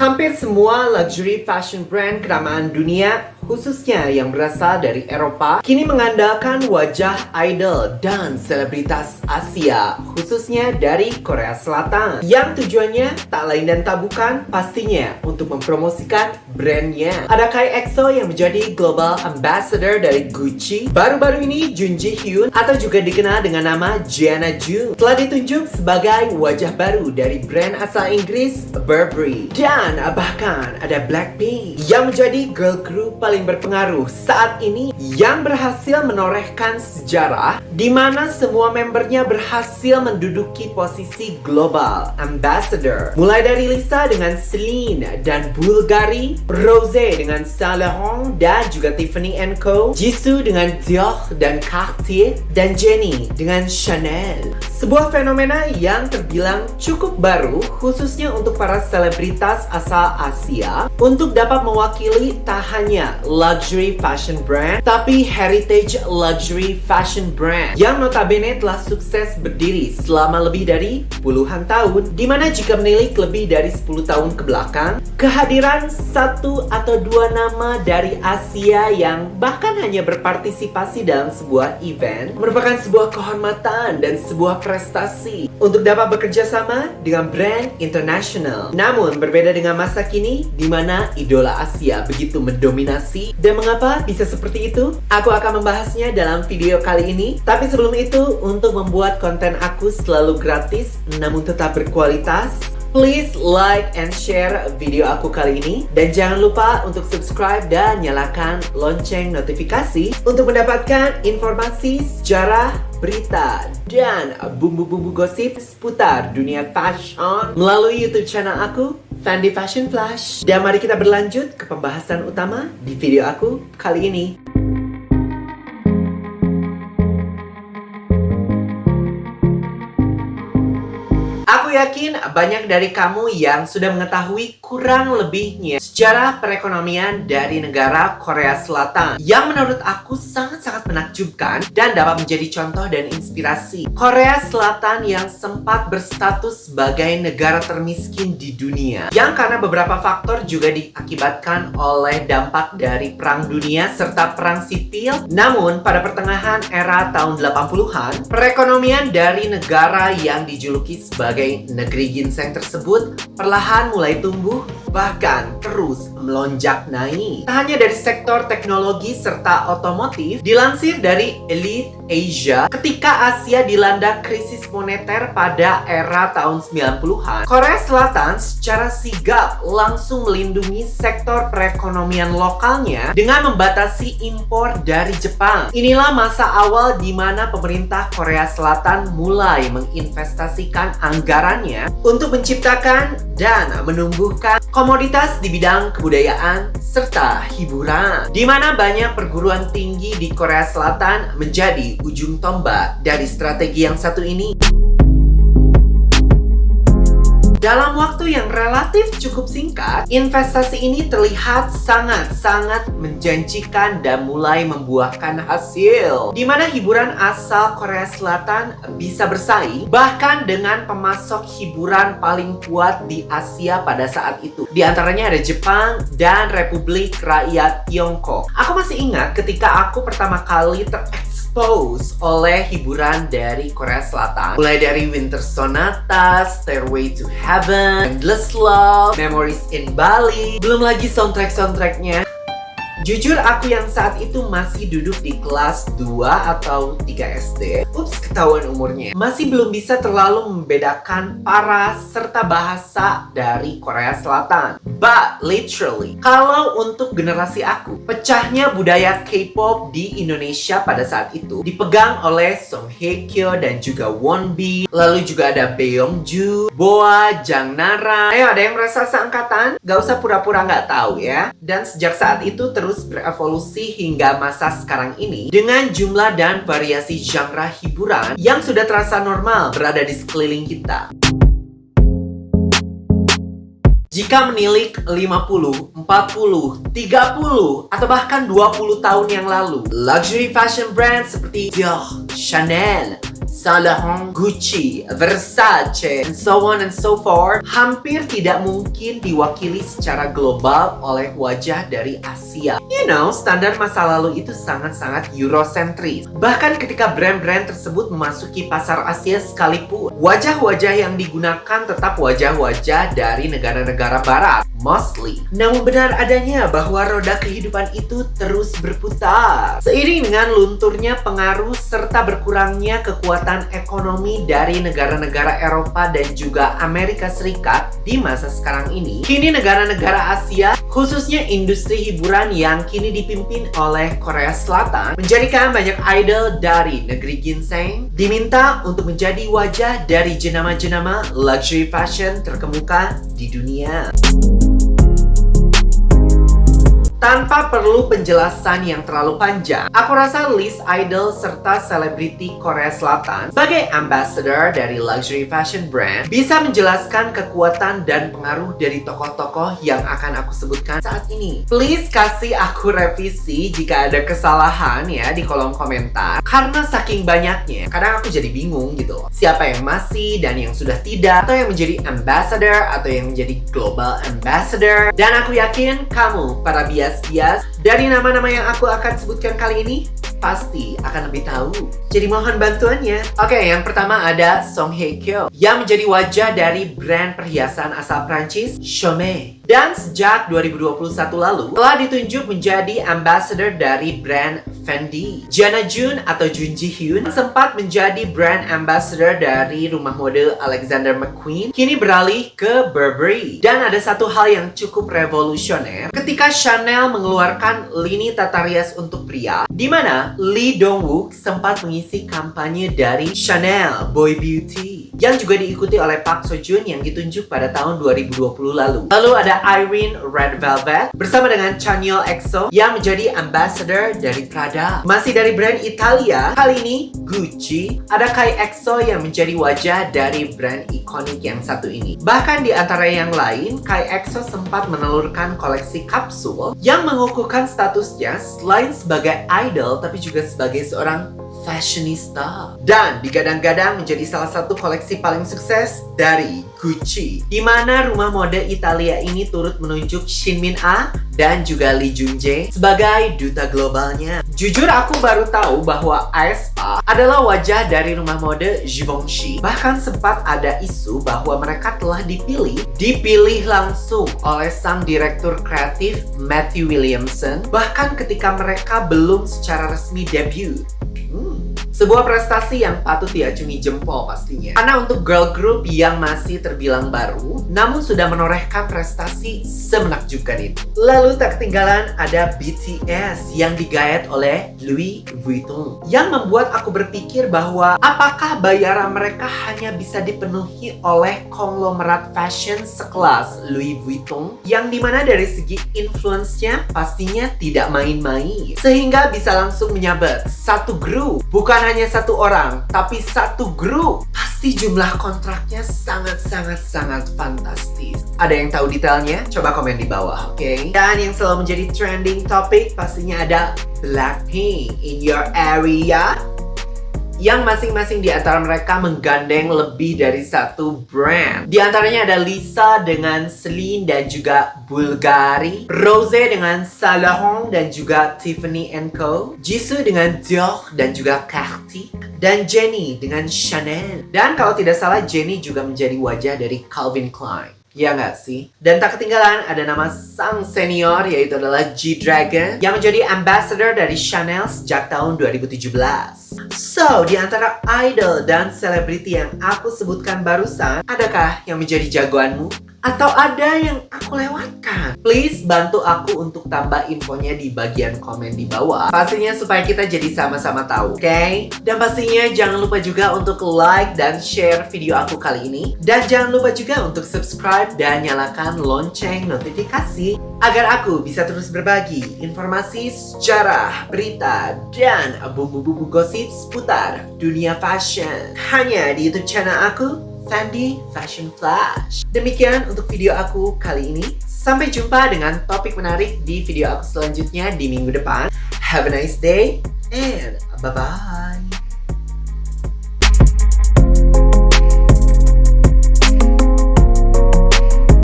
Hampir semua luxury fashion brand kenamaan dunia, khususnya yang berasal dari Eropa, kini mengandalkan wajah idol dan selebritas Asia, khususnya dari Korea Selatan, yang tujuannya tak lain dan tak bukan pastinya untuk mempromosikan brandnya. Ada Kai EXO yang menjadi global ambassador dari Gucci. Baru-baru ini Jun Ji Hyun atau juga dikenal dengan nama Gianna Jung telah ditunjuk sebagai wajah baru dari brand asal Inggris Burberry. Dan bahkan ada Blackpink yang menjadi girl group paling berpengaruh saat ini yang berhasil menorehkan sejarah di mana semua membernya berhasil menduduki posisi global ambassador. Mulai dari Lisa dengan Celine dan Bulgari, Rosé dengan Saint Laurent dan juga Tiffany & Co, Jisoo dengan Dior dan Cartier, dan Jennie dengan Chanel. Sebuah fenomena yang terbilang cukup baru khususnya untuk para selebritas asal Asia untuk dapat mewakili tak hanya luxury fashion brand tapi heritage luxury fashion brand yang notabene telah sukses berdiri selama lebih dari puluhan tahun, dimana jika menilik lebih dari 10 tahun ke belakang, kehadiran satu atau dua nama dari Asia yang bahkan hanya berpartisipasi dalam sebuah event merupakan sebuah kehormatan dan sebuah prestasi untuk dapat bekerja sama dengan brand internasional. Namun berbeda dengan masa kini di mana idola Asia begitu mendominasi. Dan mengapa bisa seperti itu? Aku akan membahasnya dalam video kali ini. Tapi sebelum itu, untuk membuat konten aku selalu gratis namun tetap berkualitas, please like and share video aku kali ini. Dan jangan lupa untuk subscribe dan nyalakan lonceng notifikasi untuk mendapatkan informasi, sejarah, berita, dan bumbu-bumbu gosip seputar dunia fashion melalui YouTube channel aku, Fendi Fashion Flash. Dan mari kita berlanjut ke pembahasan utama di video aku kali ini. Aku yakin banyak dari kamu yang sudah mengetahui kurang lebihnya sejarah perekonomian dari negara Korea Selatan yang menurut aku sangat-sangat menakjubkan dan dapat menjadi contoh dan inspirasi. Korea Selatan yang sempat berstatus sebagai negara termiskin di dunia yang karena beberapa faktor juga diakibatkan oleh dampak dari Perang Dunia serta Perang Sipil. Namun pada pertengahan era tahun 80-an, perekonomian dari negara yang dijuluki sebagai negeri ginseng tersebut perlahan mulai tumbuh bahkan terus melonjak naik. Tak hanya dari sektor teknologi serta otomotif, dilansir dari Elite Asia, ketika Asia dilanda krisis moneter pada era tahun 90-an, Korea Selatan secara sigap langsung melindungi sektor perekonomian lokalnya dengan membatasi impor dari Jepang. Inilah masa awal di mana pemerintah Korea Selatan mulai menginvestasikan anggarannya untuk menciptakan dan menumbuhkan komoditas di bidang kebudayaan serta hiburan, di mana banyak perguruan tinggi di Korea Selatan menjadi ujung tombak dari strategi yang satu ini. Dalam waktu yang relatif cukup singkat, investasi ini terlihat sangat-sangat menjanjikan dan mulai membuahkan hasil. Di mana hiburan asal Korea Selatan bisa bersaing bahkan dengan pemasok hiburan paling kuat di Asia pada saat itu. Di antaranya ada Jepang dan Republik Rakyat Tiongkok. Aku masih ingat ketika aku pertama kali oleh hiburan dari Korea Selatan, mulai dari Winter Sonata, Stairway to Heaven, Endless Love, Memories in Bali, belum lagi soundtrack-soundtracknya. Jujur aku yang saat itu masih duduk di kelas 2 atau 3 SD. Ups, ketahuan umurnya. Masih belum bisa terlalu membedakan para serta bahasa dari Korea Selatan. But literally, kalau untuk generasi aku, pecahnya budaya K-pop di Indonesia pada saat itu dipegang oleh Song Hye Kyo dan juga Wonbi. Lalu juga ada Baekhyun, Boa, Jang Nara. Ayo, ada yang merasa seangkatan? Gak usah pura-pura gak tahu ya. Dan sejak saat itu terus berevolusi hingga masa sekarang ini dengan jumlah dan variasi genre hiburan yang sudah terasa normal berada di sekeliling kita. Jika menilik 50, 40, 30, atau bahkan 20 tahun yang lalu, luxury fashion brand seperti Dior, Chanel, Saint Laurent, Gucci, Versace, and so on and so forth, hampir tidak mungkin diwakili secara global oleh wajah dari Asia. You know, standar masa lalu itu sangat-sangat Eurocentris. Bahkan ketika brand-brand tersebut memasuki pasar Asia sekalipun, wajah-wajah yang digunakan tetap wajah-wajah dari negara-negara barat, mostly. Namun benar adanya bahwa roda kehidupan itu terus berputar. Seiring dengan lunturnya pengaruh serta berkurangnya kekuatan ekonomi dari negara-negara Eropa dan juga Amerika Serikat di masa sekarang ini, kini negara-negara Asia, khususnya industri hiburan yang kini dipimpin oleh Korea Selatan, menjadikan banyak idol dari negeri ginseng diminta untuk menjadi wajah dari jenama-jenama luxury fashion terkemuka di dunia. Tanpa perlu penjelasan yang terlalu panjang, aku rasa list idol serta selebriti Korea Selatan sebagai ambassador dari luxury fashion brand bisa menjelaskan kekuatan dan pengaruh dari tokoh-tokoh yang akan aku sebutkan saat ini. Please kasih aku revisi jika ada kesalahan ya di kolom komentar, karena saking banyaknya kadang aku jadi bingung gitu loh. Siapa yang masih dan yang sudah tidak, atau yang menjadi ambassador atau yang menjadi global ambassador. Dan aku yakin kamu para bias dari nama-nama yang aku akan sebutkan kali ini pasti akan lebih tahu. Jadi mohon bantuannya. Oke, yang pertama ada Song Hye Kyo yang menjadi wajah dari brand perhiasan asal Prancis Chaumet. Dan sejak 2021 lalu telah ditunjuk menjadi ambassador dari brand Fendi. Jana Jun atau Jun Ji Hyun sempat menjadi brand ambassador dari rumah mode Alexander McQueen, kini beralih ke Burberry. Dan ada satu hal yang cukup revolusioner ketika Chanel mengeluarkan lini tata rias untuk pria, di mana Lee Dong-wook sempat mengisi kampanye dari Chanel Boy Beauty yang juga diikuti oleh Park Seo Joon yang ditunjuk pada tahun 2020 lalu. Lalu ada Irene Red Velvet bersama dengan Chanyeol EXO yang menjadi ambassador dari Prada. Masih dari brand Italia, kali ini Gucci, ada Kai EXO yang menjadi wajah dari brand ikonik yang satu ini. Bahkan di antara yang lain, Kai EXO sempat menelurkan koleksi kapsul yang mengukuhkan statusnya selain sebagai idol tapi juga sebagai seorang fashionista. Dan digadang-gadang menjadi salah satu koleksi paling sukses dari Gucci, di mana rumah mode Italia ini turut menunjuk Shin Min Ah dan juga Lee Jung Jae sebagai duta globalnya. Jujur aku baru tahu bahwa aespa adalah wajah dari rumah mode Givenchy. Bahkan sempat ada isu bahwa mereka telah dipilih langsung oleh sang direktur kreatif Matthew Williamson, bahkan ketika mereka belum secara resmi debut. Sebuah prestasi yang patut diacungi jempol pastinya. Karena untuk girl group yang masih terbilang baru, namun sudah menorehkan prestasi semenakjubkan itu. Lalu tak ketinggalan ada BTS yang digayat oleh Louis Vuitton, yang membuat aku berpikir bahwa apakah bayaran mereka hanya bisa dipenuhi oleh konglomerat fashion sekelas Louis Vuitton, yang dimana dari segi influence-nya pastinya tidak main-main, sehingga bisa langsung menyabet satu grup. Bukan hanya satu orang, tapi satu grup. Pasti jumlah kontraknya sangat fantastis. Ada yang tahu detailnya? Coba komen di bawah, oke? Dan yang selalu menjadi trending topic pastinya ada Blackpink in your area, yang masing-masing di antara mereka menggandeng lebih dari satu brand. Di antaranya ada Lisa dengan Celine dan juga Bulgari, Rose dengan Saint Laurent dan juga Tiffany & Co, Jisoo dengan Dior dan juga Cartier, dan Jennie dengan Chanel. Dan kalau tidak salah, Jennie juga menjadi wajah dari Calvin Klein. Ya nggak sih? Dan tak ketinggalan ada nama sang senior, yaitu adalah G-Dragon yang menjadi ambassador dari Chanel sejak tahun 2017. So, di antara idol dan selebriti yang aku sebutkan barusan, adakah yang menjadi jagoanmu? Atau ada yang aku lewatkan? Please bantu aku untuk tambah infonya di bagian komen di bawah. Pastinya supaya kita jadi sama-sama tahu, oke? Dan pastinya jangan lupa juga untuk like dan share video aku kali ini. Dan jangan lupa juga untuk subscribe dan nyalakan lonceng notifikasi agar aku bisa terus berbagi informasi, sejarah, berita, dan bumbu-bumbu gosip seputar dunia fashion hanya di YouTube channel aku, Fendi Fashion Flash. Demikian untuk video aku kali ini. Sampai jumpa dengan topik menarik di video aku selanjutnya di minggu depan. Have a nice day and bye-bye.